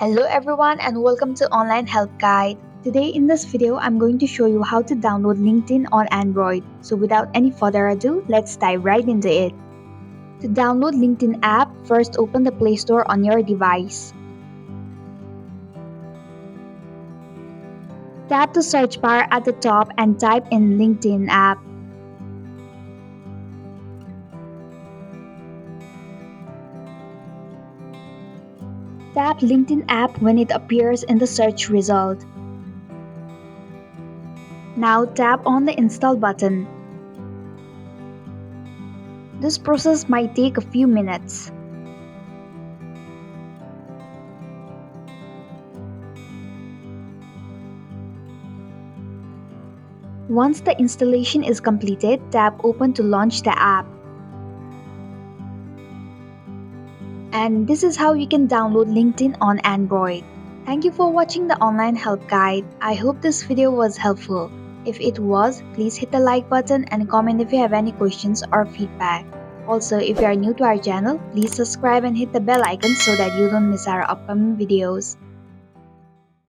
Hello everyone and welcome to Online Help Guide. Today in this video, I'm going to show you how to download LinkedIn on Android. So without any further ado, let's dive right into it. To download LinkedIn app, first open the Play Store on your device. Tap the search bar at the top and type in LinkedIn app. Tap LinkedIn app when it appears in the search result. Now tap on the install button. This process might take a few minutes. Once the installation is completed, tap Open to launch the app. And this is how you can download LinkedIn on Android. Thank you for watching the online help guide. I hope this video was helpful. If it was, please hit the like button and comment if you have any questions or feedback. Also, if you are new to our channel, please subscribe and hit the bell icon so that you don't miss our upcoming videos.